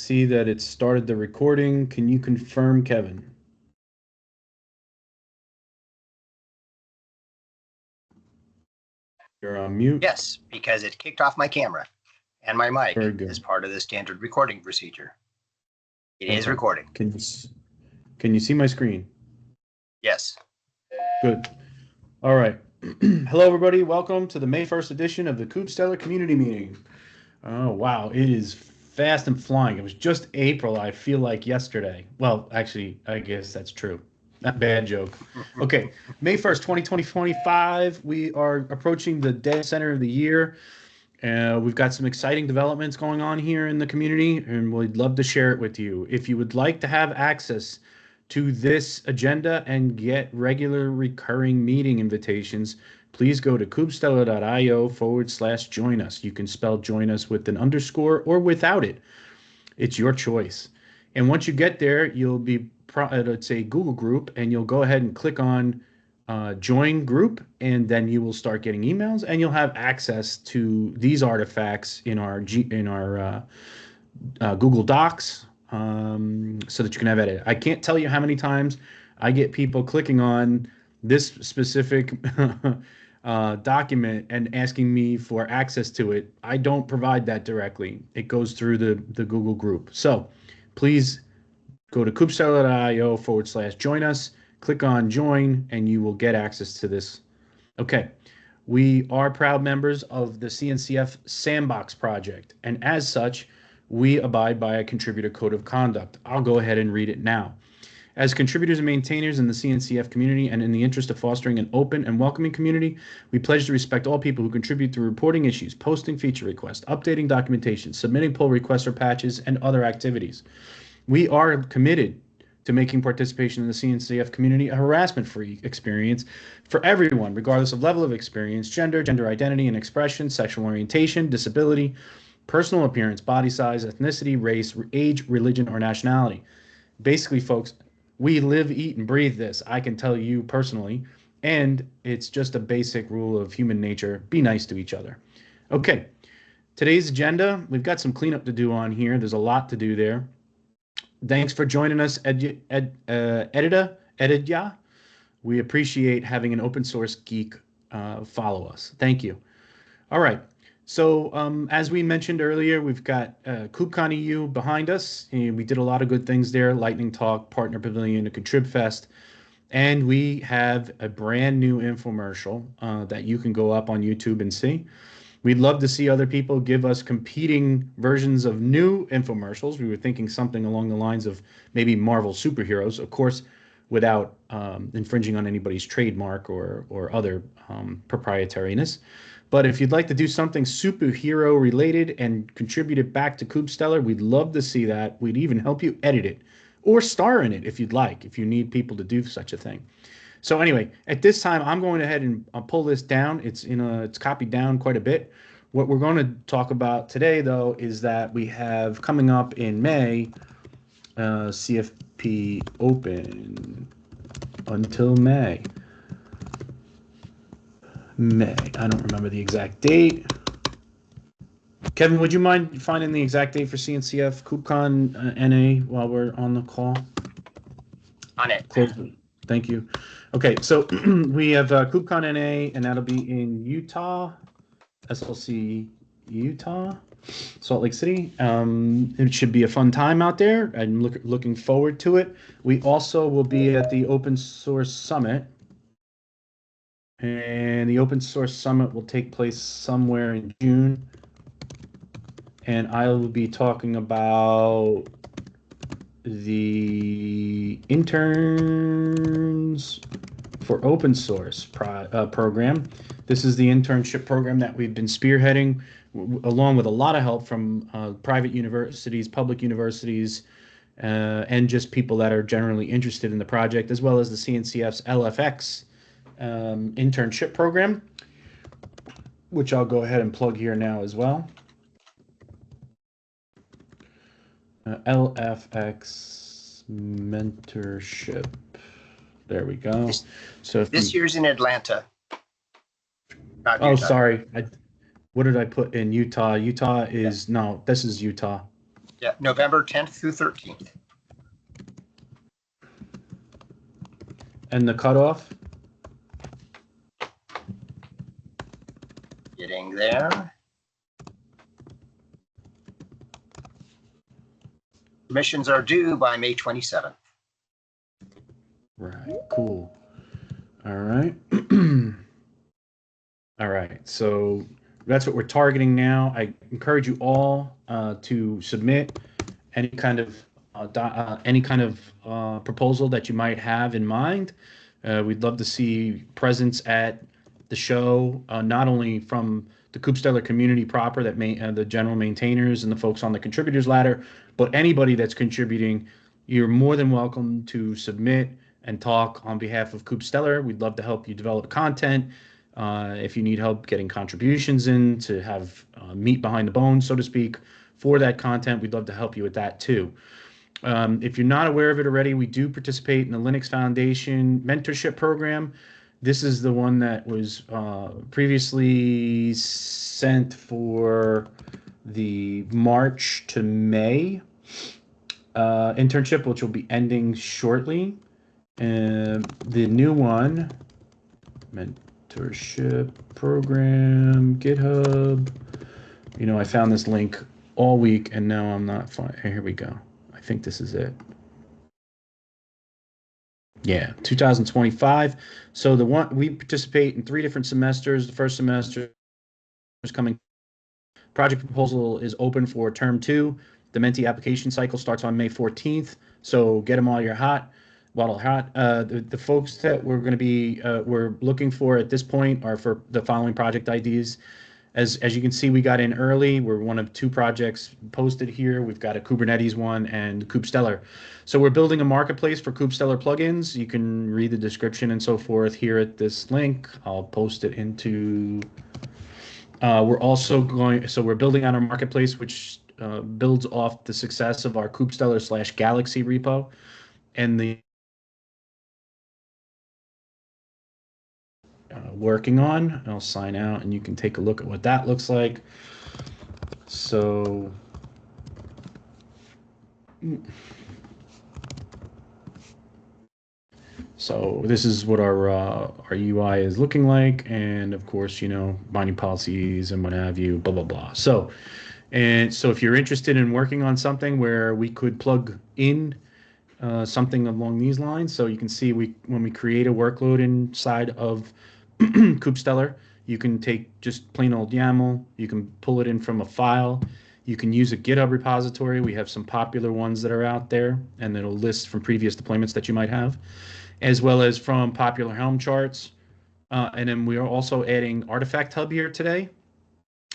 see that it started the recording. Can you confirm, Kevin? You're on mute. Yes, because it kicked off my camera and my mic Very good. as part of the standard recording procedure. It is recording. Can you see my screen? Yes. Good. All right. Hello, everybody. Welcome to the May 1st edition of the KubeStellar community meeting. Oh, wow. It is fast and flying. It was just April, I feel like yesterday. Well, actually, I guess that's true. Not bad joke. Okay, May 1st, 2025. We are approaching the dead center of the year. We've got some exciting developments going on here in the community, and we'd love to share it with you. If you would like to have access to this agenda and get regular recurring meeting invitations, please go to kubestellar.io/join us. You can spell join us with an underscore or without it. It's your choice. And once you get there, you'll be, it's a Google group, and you'll go ahead and click on join group, and then you will start getting emails, and you'll have access to these artifacts in our Google Docs, so that you can have edit. I can't tell you how many times I get people clicking on this specific document and asking me for access to it. I don't provide that directly. It goes through the Google group. So please go to kubestellar.io/join us, click on join, and you will get access to this. Okay. We are proud members of the CNCF Sandbox project, and as such, we abide by a contributor code of conduct. I'll go ahead and read it now. As contributors and maintainers in the CNCF community, and in the interest of fostering an open and welcoming community, we pledge to respect all people who contribute through reporting issues, posting feature requests, updating documentation, submitting pull requests or patches, and other activities. We are committed to making participation in the CNCF community a harassment-free experience for everyone, regardless of level of experience, gender identity and expression, sexual orientation, disability, personal appearance, body size, ethnicity, race, age, religion, or nationality. Basically, folks, we live, eat, and breathe this. I can tell you personally, and it's just a basic rule of human nature. Be nice to each other. Okay, today's agenda, we've got some cleanup to do on here. There's a lot to do there. Thanks for joining us, Edidya. We appreciate having an open source geek follow us. Thank you. All right. So as we mentioned earlier, we've got KubeCon EU behind us. And we did a lot of good things there: Lightning Talk, Partner Pavilion, a Contrib Fest. And we have a brand new infomercial that you can go up on YouTube and see. We'd love to see other people give us competing versions of new infomercials. We were thinking something along the lines of maybe Marvel superheroes, of course, without infringing on anybody's trademark or other proprietariness. But if you'd like to do something superhero related and contribute it back to KubeStellar, we'd love to see that. We'd even help you edit it or star in it if you'd like, if you need people to do such a thing. So anyway, at this time, I'm going ahead and pull this down. It's copied down quite a bit. What we're going to talk about today, though, is that we have coming up in May, CFP open until May. I don't remember the exact date. Kevin, would you mind finding the exact date for CNCF KubeCon NA while we're on the call? On it. Thank you. Okay, so we have KubeCon NA, and that'll be in Utah, SLC Utah, Salt Lake City. It should be a fun time out there. I'm looking forward to it. We also will be at the Open Source Summit, and the Open Source Summit will take place somewhere in June, and I will be talking about the interns for open source program. This is the internship program that we've been spearheading, along with a lot of help from private universities, public universities, and just people that are generally interested in the project, as well as the CNCF's LFX internship program, which I'll go ahead and plug here now as well. LFX mentorship. There we go. So this year's in Atlanta. Oh, sorry. What did I put in Utah? Utah is no. This is Utah. Yeah, November 10th through 13th. And the cutoff? Getting there. Submissions are due by May 27th. Right, cool. All right. All right, so that's what we're targeting now. I encourage you all to submit any kind of proposal that you might have in mind. We'd love to see presence at the show, not only from the KubeStellar community proper, the general maintainers and the folks on the contributors ladder, but anybody that's contributing. You're more than welcome to submit and talk on behalf of KubeStellar. We'd love to help you develop content. If you need help getting contributions in to have meat behind the bones, so to speak, for that content, we'd love to help you with that too. If you're not aware of it already, we do participate in the Linux Foundation mentorship program. This is the one that was previously sent for the March to May internship, which will be ending shortly. The new one, mentorship program, GitHub. You know, I found this link all week and now I'm not fine. Here we go. I think this is it. Yeah, 2025. So the one we participate in 3 different semesters. The first semester is coming. Project proposal is open for term 2. The Menti application cycle starts on May 14th. So get them while you're hot. The folks that we're going to be we're looking for at this point are for the following project IDs. As you can see, we got in early. We're one of 2 projects posted here. We've got a Kubernetes one and KubeStellar. So we're building a marketplace for KubeStellar plugins. You can read the description and so forth here at this link. I'll post it into. We're building on our marketplace, which builds off the success of our KubeStellar/Galaxy repo, and the working on. I'll sign out and you can take a look at what that looks like. So this is what our UI is looking like, and of course, you know, binding policies and what have you, blah blah blah. So if you're interested in working on something where we could plug in something along these lines, so you can see when we create a workload inside of KubeStellar, you can take just plain old YAML, you can pull it in from a file, you can use a GitHub repository. We have some popular ones that are out there, and it'll list from previous deployments that you might have, as well as from popular Helm charts. And then we are also adding Artifact Hub here today,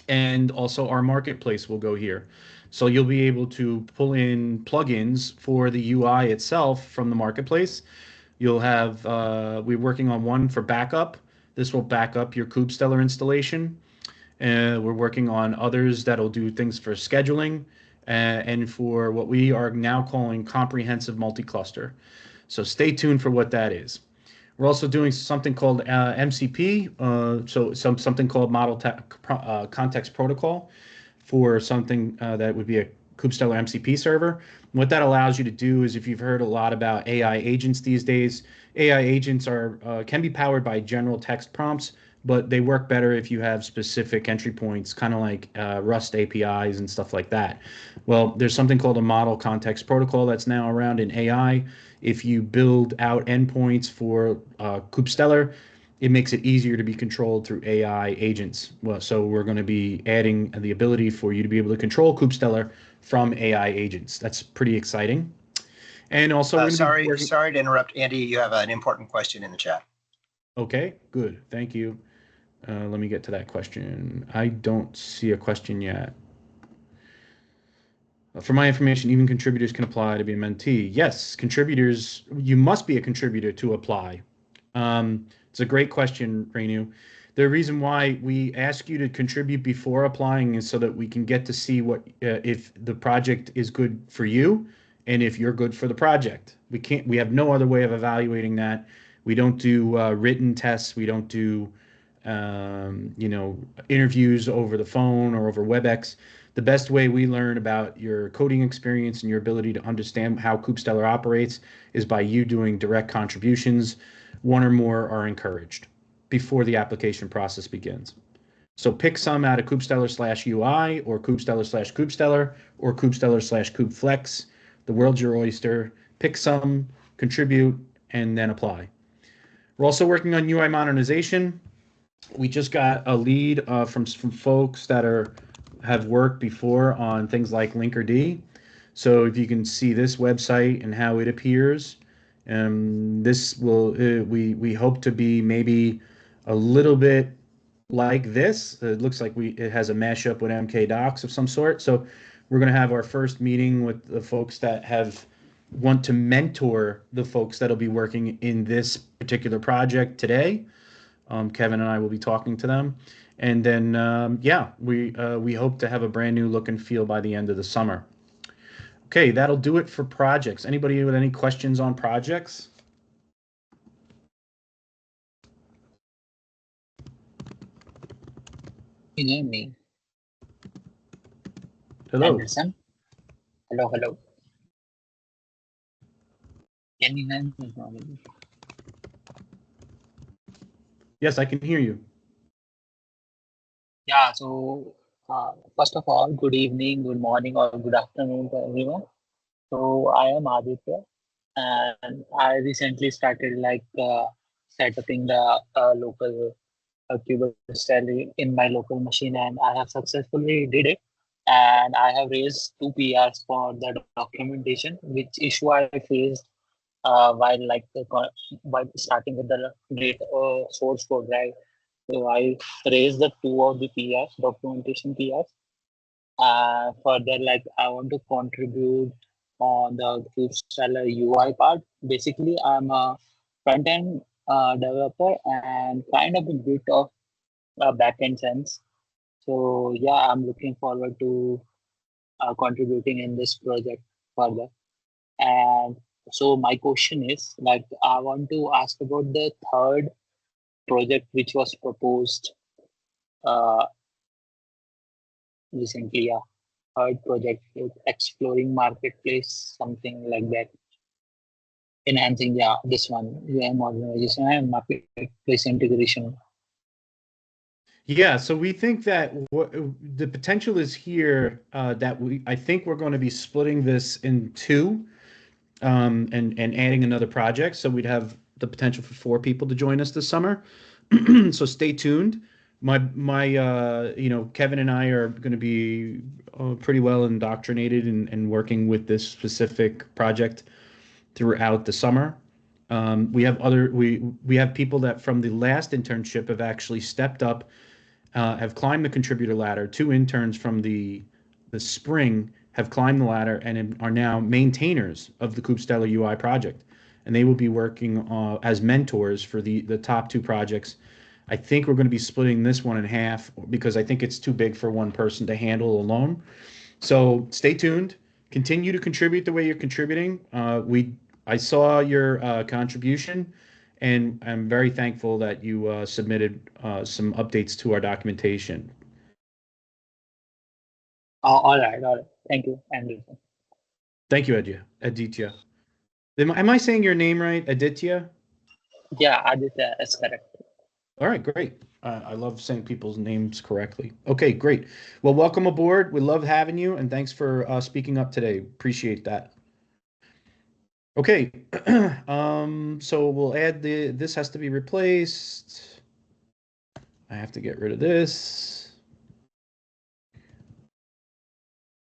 and also our marketplace will go here. So you'll be able to pull in plugins for the UI itself from the marketplace. You'll have, we're working on one for backup. This will back up your KubeStellar installation. We're working on others that'll do things for scheduling and for what we are now calling comprehensive multi-cluster. So stay tuned for what that is. We're also doing something called MCP, something called Model Context Protocol for something that would be a KubeStellar MCP server. What that allows you to do is, if you've heard a lot about AI agents these days, AI agents can be powered by general text prompts, but they work better if you have specific entry points, kind of like Rust APIs and stuff like that. Well, there's something called a Model Context Protocol that's now around in AI. If you build out endpoints for KubeStellar, it makes it easier to be controlled through AI agents. Well, so we're going to be adding the ability for you to be able to control KubeStellar from AI agents. That's pretty exciting. And also, sorry to interrupt, Andy. You have an important question in the chat. Okay, good. Thank you. Let me get to that question. I don't see a question yet. For my information, even contributors can apply to be a mentee. Yes, contributors, you must be a contributor to apply. It's a great question, Reinu. The reason why we ask you to contribute before applying is so that we can get to see what if the project is good for you and if you're good for the project. We have no other way of evaluating that. We don't do written tests. We don't do interviews over the phone or over WebEx. The best way we learn about your coding experience and your ability to understand how KubeStellar operates is by you doing direct contributions. One or more are encouraged before the application process begins. So pick some out of KubeStellar/UI or KubeStellar/KubeStellar or KubeStellar/KubeFlex. The world's your oyster. Pick some, contribute, and then apply. We're also working on UI modernization. We just got a lead from folks that have worked before on things like Linkerd. So if you can see this website and how it appears, this will we hope to be maybe a little bit like this. It looks like it has a mashup with MK Docs of some sort. So we're going to have our first meeting with the folks that want to mentor the folks that'll be working in this particular project today. Kevin and I will be talking to them, and then we hope to have a brand new look and feel by the end of the summer. Okay, that'll do it for projects. Anybody with any questions on projects? Can you hear me? Hello. Anderson? Hello, hello. Can you hear me? Yes, I can hear you. Yeah, so first of all, good evening, good morning, or good afternoon to everyone. So I am Aditya, and I recently started setting the local KubeStellar in my local machine, and I have successfully did it. And I have raised 2 PRs for the documentation, which issue I faced while starting with the data source code, right? So I raised the 2 of the PRs, documentation PRs. Further, I want to contribute on the KubeStellar UI part. Basically, I'm a front-end developer and kind of a bit of a back-end sense. So yeah, I'm looking forward to contributing in this project further. And so my question is, I want to ask about the third project which was proposed uh, recently. Yeah, third project, exploring marketplace, something like that. Enhancing, yeah, this one, UM organization and marketplace integration. Yeah, so we think that the potential is here that I think we're going to be splitting this in two and adding another project. So we'd have the potential for 4 people to join us this summer. So stay tuned. Kevin and I are going to be pretty well indoctrinated and working with this specific project throughout the summer. We have people that from the last internship have actually stepped up, have climbed the contributor ladder. 2 interns from the spring have climbed the ladder and are now maintainers of the KubeStellar UI project, and they will be working as mentors for the top 2 projects. I think we're going to be splitting this one in half because I think it's too big for one person to handle alone. So stay tuned. Continue to contribute the way you're contributing. I saw your contribution, and I'm very thankful that you submitted some updates to our documentation. All right. Thank you, Anderson. Thank you, Aditya. Am I saying your name right, Aditya? Yeah, Aditya, that's correct. All right, great. I love saying people's names correctly. Okay, great. Well, welcome aboard. We love having you, and thanks for speaking up today. Appreciate that. Okay, so we'll add this has to be replaced. I have to get rid of this.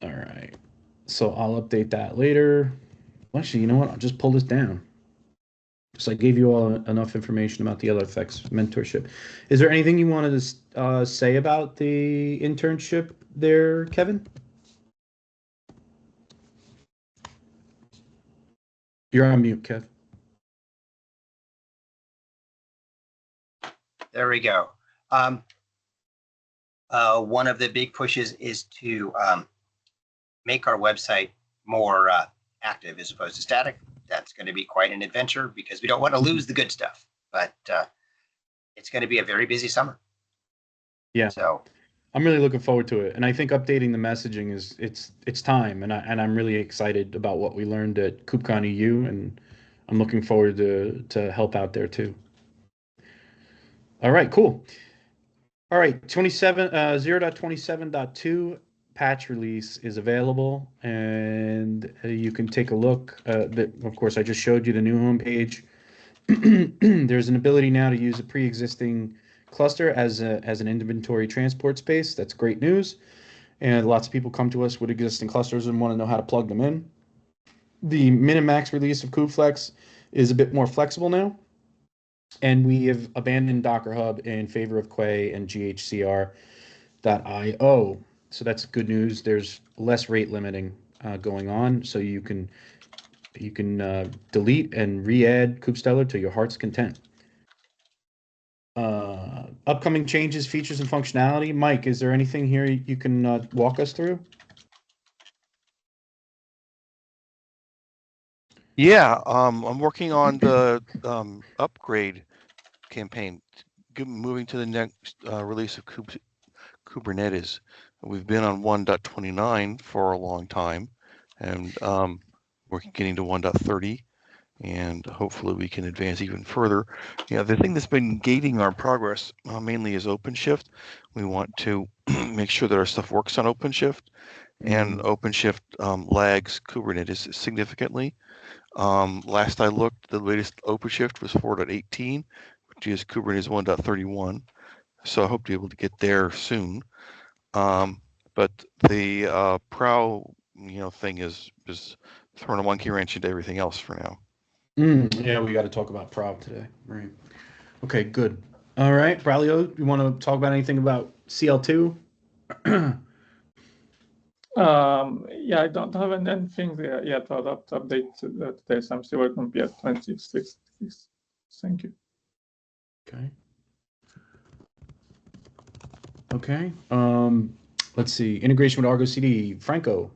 All right, so I'll update that later. Actually, you know what? I'll just pull this down. So I gave you all enough information about the LFX mentorship. Is there anything you wanted to say about the internship there, Kevin? You're on mute, Kev. There we go. One of the big pushes is to make our website more active as opposed to static. That's going to be quite an adventure because we don't want to lose the good stuff, but it's going to be a very busy summer. Yeah. So I'm really looking forward to it, and I think updating the messaging is it's time, and I'm really excited about what we learned at KubeCon EU, and I'm looking forward to help out there too. All right, cool. All right, 0.27.2 patch release is available, and you can take a look. Of course, I just showed you the new homepage. There's an ability now to use a pre-existing cluster as an inventory transport space. That's great news. And lots of people come to us with existing clusters and want to know how to plug them in. The min and max release of KubeFlex is a bit more flexible now. And we have abandoned Docker Hub in favor of Quay and GHCR.io. So that's good news. There's less rate limiting going on. So you can delete and re-add KubeStellar to your heart's content. Upcoming changes, features, and functionality. Mike, is there anything here you can walk us through? Yeah, I'm working on the upgrade campaign, moving to the next release of Kubernetes. We've been on 1.29 for a long time, and we're getting to 1.30, and hopefully we can advance even further. Yeah, the thing that's been gating our progress mainly is OpenShift. We want to make sure that our stuff works on OpenShift, and OpenShift lags Kubernetes significantly. Last I looked, the latest OpenShift was 4.18, which is Kubernetes 1.31. So I hope to be able to get there soon. But the Prow, thing is throwing a monkey wrench into everything else for now. Yeah, we got to talk about Prow today. Right. Okay, good. All right, Braulio, you want to talk about anything about CL2? Yeah, I don't have anything yet to update today, so I'm still working on PS26. Thank you. Okay. Okay. Let's see. Integration with Argo CD. Franco.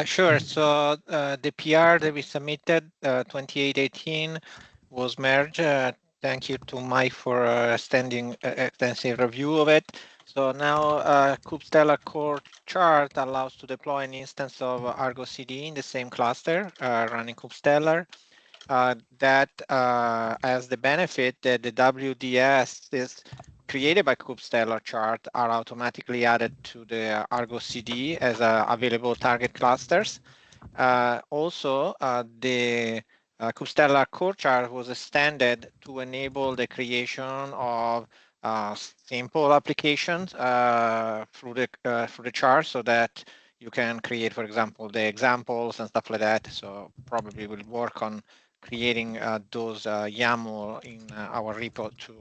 Sure. So the PR that we submitted, 2818, was merged. Thank you to Mike for extensive review of it. So now KubeStellar core chart allows to deploy an instance of Argo CD in the same cluster running KubeStellar. That has the benefit that the WDS is created by KubeStellar chart are automatically added to the Argo CD as available target clusters. Also, the KubeStellar core chart was extended to enable the creation of simple applications through the chart, so that you can create, for example, the examples and stuff like that. So probably we'll work on creating those YAML in our repo to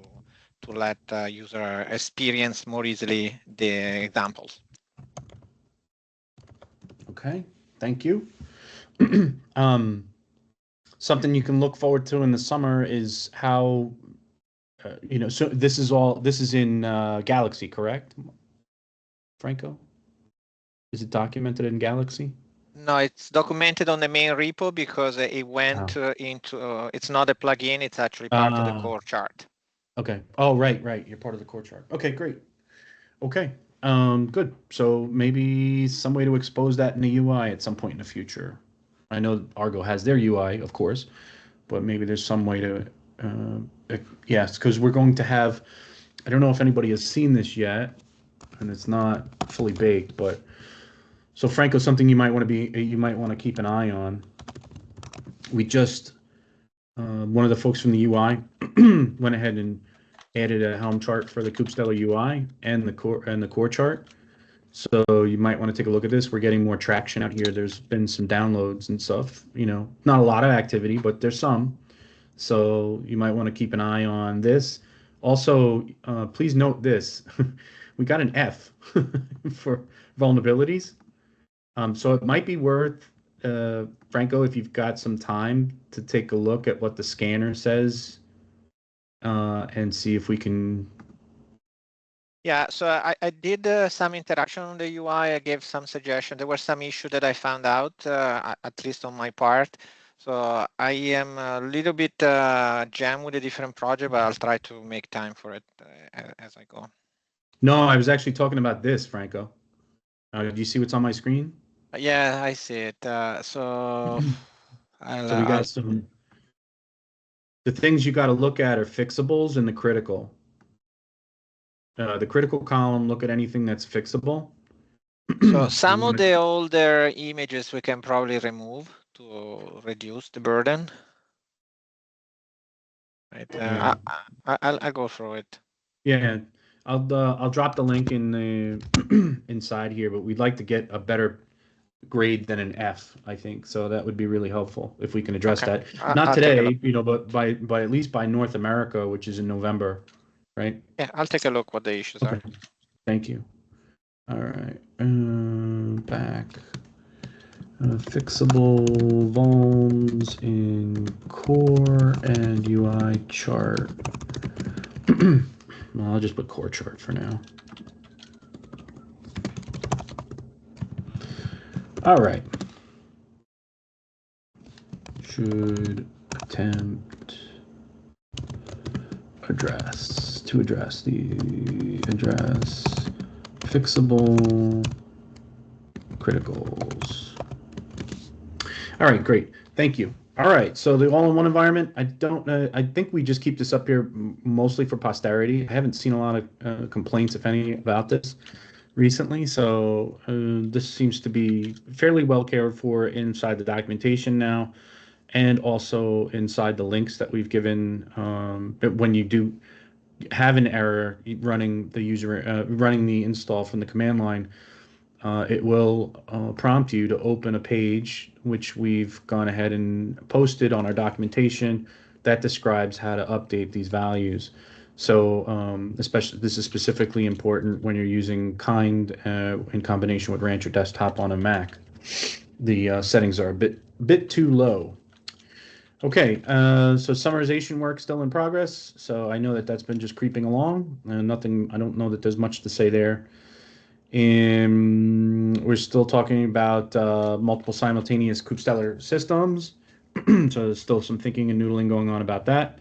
let user experience more easily the examples. Okay, thank you. Something you can look forward to in the summer is how, so this is in Galaxy, correct? Franco? Is it documented in Galaxy? No, it's documented on the main repo because it went into, it's not a plugin, it's actually part of the core chart. Okay. Oh, right. You're part of the core chart. Okay, great. Okay. Good. So maybe some way to expose that in the UI at some point in the future. I know Argo has their UI, of course, but maybe there's some way to, yes, because we're going to have, I don't know if anybody has seen this yet, and it's not fully baked, but so Franco, something you might want to keep an eye on. We just, one of the folks from the UI went ahead and added a Helm chart for the KubeStellar UI and the core chart. So you might want to take a look at this. We're getting more traction out here. There's been some downloads and stuff, not a lot of activity, but there's some. So you might want to keep an eye on this. Also, please note this. We got an F for vulnerabilities. So it might be worth, Franco, if you've got some time to take a look at what the scanner says and see if we can. Yeah, so I did some interaction on the UI. I gave some suggestions. There were some issues that I found out, at least on my part. So I am a little bit jammed with a different project, but I'll try to make time for it as I go. No, I was actually talking about this, Franco. Do you see what's on my screen? Yeah, I see it. So So we got some. The things you got to look at are fixables and the critical. The critical column, look at anything that's fixable. So some of the older images we can probably remove to reduce the burden. Right. Yeah. I'll go through it. Yeah, I'll drop the link in the inside here, but we'd like to get a better grade than an F, I think. So that would be really helpful if we can address Okay. that. Not I'll take a today, look. you know, but by at least by North America, which is in November, right? Yeah, I'll take a look what the issues are. Thank you. All right, back. Fixable vulns in core and UI chart. Well, I'll just put core chart for now. All right. Should attempt address to address the address fixable criticals. All right, great. Thank you. All right, so the all-in-one environment, I don't know. I think we just keep this up here mostly for posterity. I haven't seen a lot of complaints, if any, about this recently. So this seems to be fairly well cared for inside the documentation now, and also inside the links that we've given. But when you do have an error running the running the install from the command line, it will prompt you to open a page which we've gone ahead and posted on our documentation that describes how to update these values. So especially this is specifically important when you're using Kind in combination with Rancher Desktop on a Mac. The settings are a bit too low. Okay, so summarization work still in progress. So I know that that's been just creeping along. Nothing. I don't know that there's much to say there. And we're still talking about multiple simultaneous KubeStellar systems. So there's still some thinking and noodling going on about that.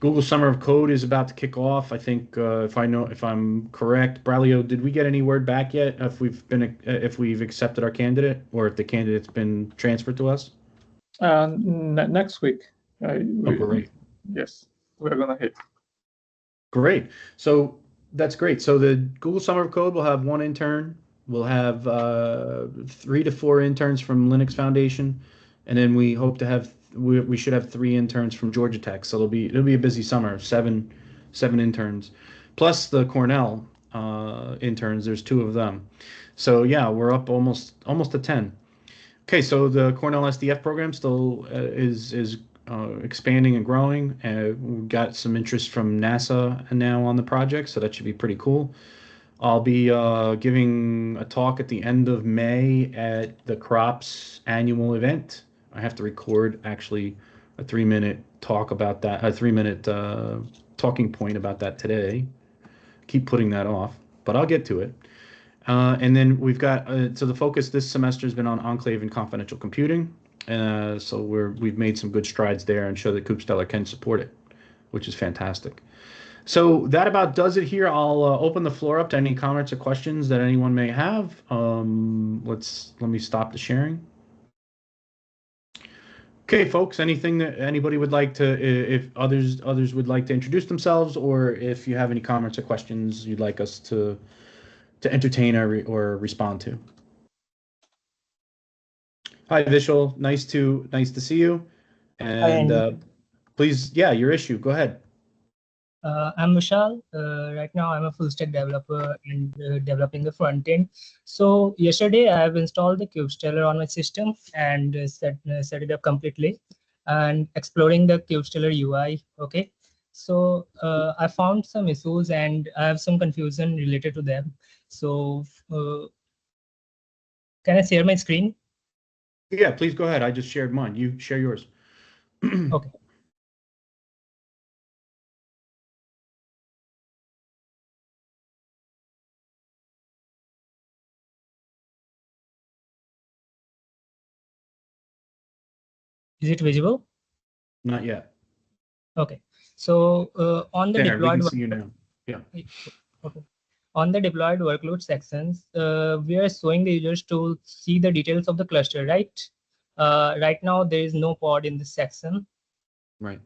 Google Summer of Code is about to kick off. I think if I'm correct, Braulio, did we get any word back yet if we've accepted our candidate or if the candidate's been transferred to us? Next week. Great. Yes, we're gonna hit. Great. So that's great. So the Google Summer of Code will have one intern. We'll have 3 to 4 interns from Linux Foundation, and then we hope to have we should have 3 interns from Georgia Tech. So it'll be a busy summer. Seven interns, plus the Cornell interns. There's 2 of them. So yeah, we're up almost to 10. Okay, so the Cornell SDF program still is expanding and growing. We've got some interest from NASA now on the project, so that should be pretty cool. I'll be giving a talk at the end of May at the CROPS annual event. I have to record actually a 3-minute talk about that, a 3-minute talking point about that today. Keep putting that off, but I'll get to it. And then we've got, so the focus this semester has been on enclave and confidential computing. So we've made some good strides there and show that KubeStellar can support it, which is fantastic. So that about does it here. I'll open the floor up to any comments or questions that anyone may have. Let me stop the sharing. Okay, folks, anything that anybody would like to, if others would like to introduce themselves, or if you have any comments or questions you'd like us to entertain or respond to. Hi, Vishal. Nice to see you. And please, yeah, your issue. Go ahead. I'm Vishal. Right now, I'm a full stack developer and developing the front end. So yesterday, I have installed the KubeStellar on my system and set it up completely and exploring the KubeStellar UI. Okay. So I found some issues and I have some confusion related to them. So can I share my screen? Yeah, please go ahead. I just shared mine. You share yours. Okay. Is it visible? Not yet. Okay. So on the there, deployed we can see you now. Yeah. Okay. on the deployed workload sections, we are showing the users to see the details of the cluster, right? Right now, there is no pod in this section. Right.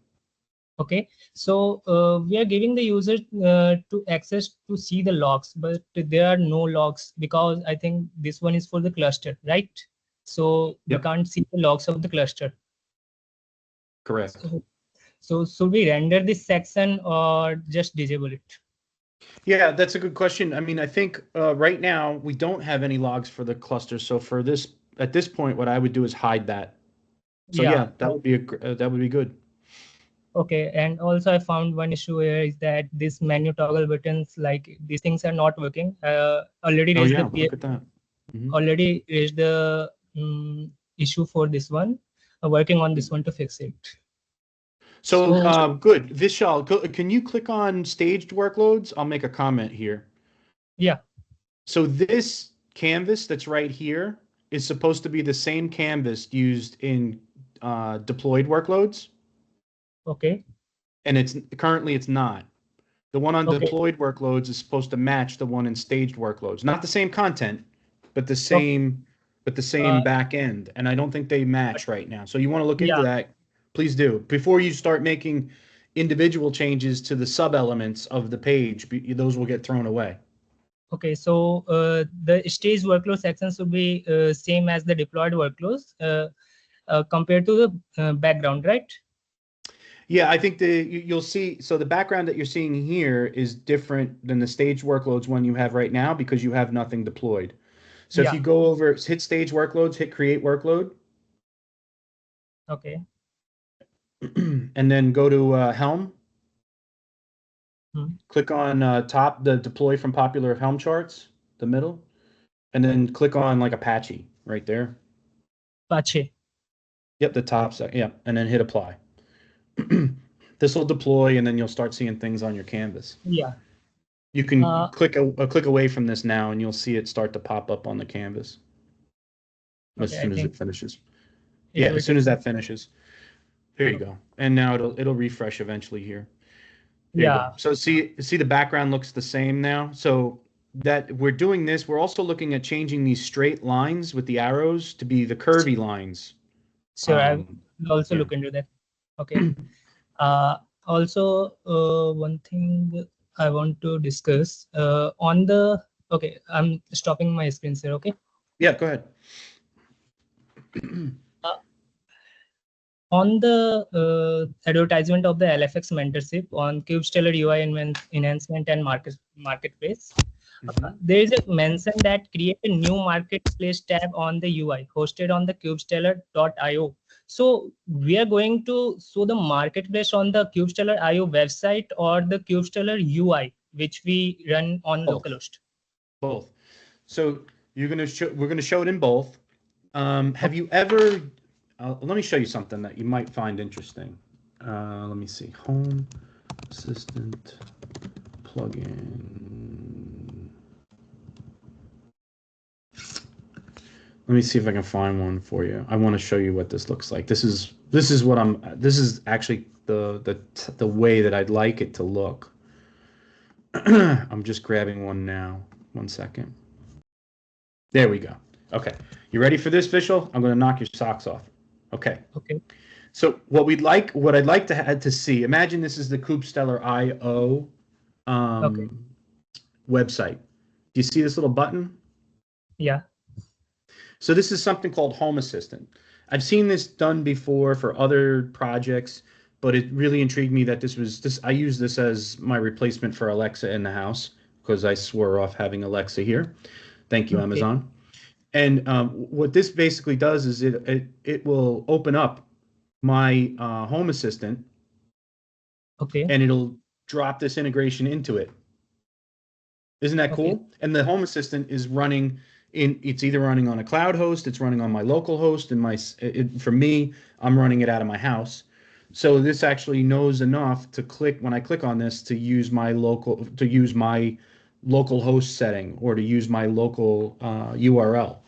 Okay, so we are giving the user to access to see the logs, but there are no logs because I think this one is for the cluster, right? So we can't see the logs of the cluster. Correct. So should we render this section or just disable it? Yeah, that's a good question. I mean, I think right now we don't have any logs for the cluster. So for this, at this point, what I would do is hide that. So yeah, that would be that would be good. Okay, and also I found one issue here is that this menu toggle buttons, like these things are not working. Already raised the look at that. Already raised the issue for this one. Working on this one to fix it. So good, Vishal. Can you click on staged workloads? I'll make a comment here. Yeah. So this canvas that's right here is supposed to be the same canvas used in deployed workloads. Okay. And it's currently it's not. The one on deployed workloads is supposed to match the one in staged workloads. Not the same content, but the same back end. And I don't think they match right now. So you want to look into that, please do. Before you start making individual changes to the sub elements of the page, those will get thrown away. Okay, so the staged workload section should be same as the deployed workloads compared to the background, right? Yeah, I think you'll see. So the background that you're seeing here is different than the staged workloads one you have right now because you have nothing deployed. So if you go over, hit stage workloads, hit create workload. Okay. And then go to Helm. Click on top, the deploy from popular Helm charts, the middle, and then click on like Apache right there. Apache. Yep, the top side. Yeah, and then hit apply. This will deploy, and then you'll start seeing things on your canvas. Yeah. You can click away from this now, and you'll see it start to pop up on the canvas as soon as it finishes. Yeah, as soon as that finishes. There you go. And now it'll refresh eventually here. There you go. So see the background looks the same now. So that we're doing this, we're also looking at changing these straight lines with the arrows to be the curvy lines. Sure, I'll also look into that. Okay. Also, one thing I want to discuss on the, okay, I'm stopping my screen here, okay? Yeah, go ahead. On the advertisement of the LFX mentorship on KubeStellar UI enhancement and marketplace, there is a mention that create a new marketplace tab on the UI hosted on the KubeStellar.io. So we are going to show the marketplace on the KubeStellar.io website or the KubeStellar UI, which we run on localhost. Both. So we're going to show it in both. Have you ever? Let me show you something that you might find interesting. Let me see. Home Assistant plugin. Let me see if I can find one for you. I want to show you what this looks like. This is actually the way that I'd like it to look. I'm just grabbing one now. 1 second. There we go. Okay. You ready for this, Vishal? I'm going to knock your socks off. Okay. Okay. So what I'd like to see, imagine this is the KubeStellar.io website. Do you see this little button? Yeah. So this is something called Home Assistant. I've seen this done before for other projects, but it really intrigued me that I use this as my replacement for Alexa in the house because I swore off having Alexa here. Thank you, Amazon. And what this basically does is it will open up my Home Assistant, and it'll drop this integration into it. Isn't that cool? And the Home Assistant is running it's either running on a cloud host, it's running on my local host, and for me, I'm running it out of my house. So this actually knows enough to when I click on this to use my local host setting or to use my local URL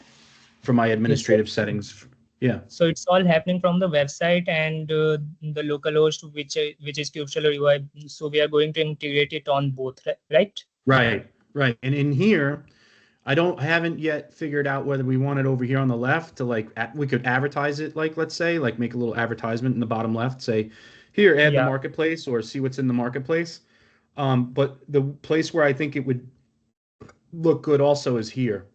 for my administrative settings. Yeah. So it's all happening from the website and the local host, which is KubeStellar UI. So we are going to integrate it on both, right? Right. Right. And in here, I haven't yet figured out whether we want it over here on the left to like, we could advertise it, like, let's say, like make a little advertisement in the bottom left, say, here, add the Yeah. marketplace or see what's in the marketplace. But the place where I think it would look good also is here.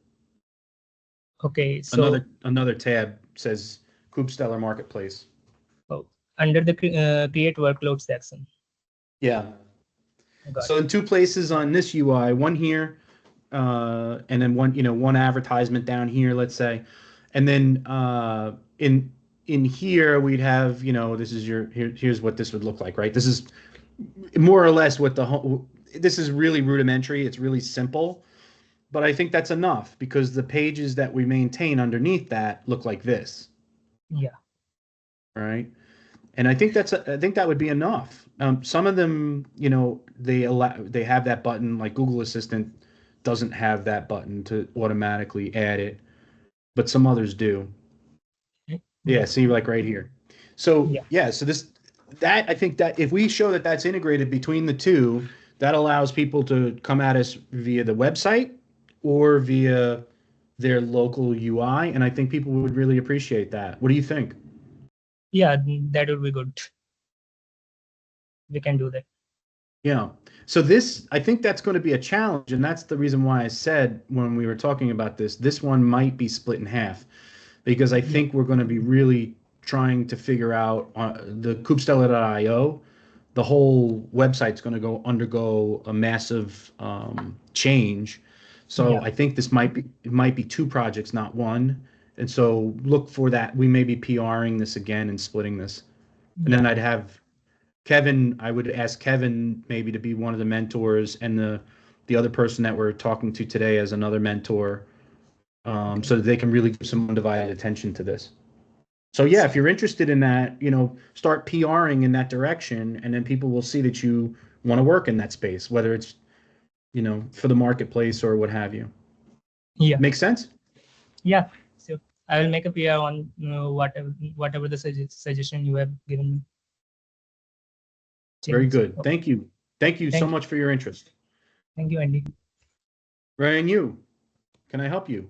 Okay. So Another tab says KubeStellar Marketplace. under the create workload section. Yeah. Got So it. in two places on this UI, one here, and then one advertisement down here, let's say, and then in here we'd have, this is here's what this would look like, right? This is more or less what this is really rudimentary. It's really simple, but I think that's enough because the pages that we maintain underneath that look like this. Yeah. Right. And I think that would be enough. Some of them, they have that button, like Google Assistant doesn't have that button to automatically add it, but some others do. Yeah, see, like right here. So Yeah. so I think that if we show that that's integrated between the two, that allows people to come at us via the website or via their local UI, and I think people would really appreciate that. What do you think? Yeah, that would be good. We can do that. Yeah. So I think that's going to be a challenge, and that's the reason why I said when we were talking about this one might be split in half, because I think we're going to be really trying to figure out the KubeStellar.io. The whole website's going to undergo a massive change. So I think it might be two projects, not one. And so look for that. We may be PRing this again and splitting this. And then I'd have Kevin, I would ask Kevin maybe to be one of the mentors and the other person that we're talking to today as another mentor, so that they can really give some undivided attention to this. So yeah, if you're interested in that, start PRing in that direction, and then people will see that you want to work in that space, whether it's, for the marketplace or what have you. Yeah. Make sense? Yeah. So I will make a PR on whatever the suggestion you have given me. Very good. Thank you. Thank you so much for your interest. Thank you, Andy. Ryan, can I help you?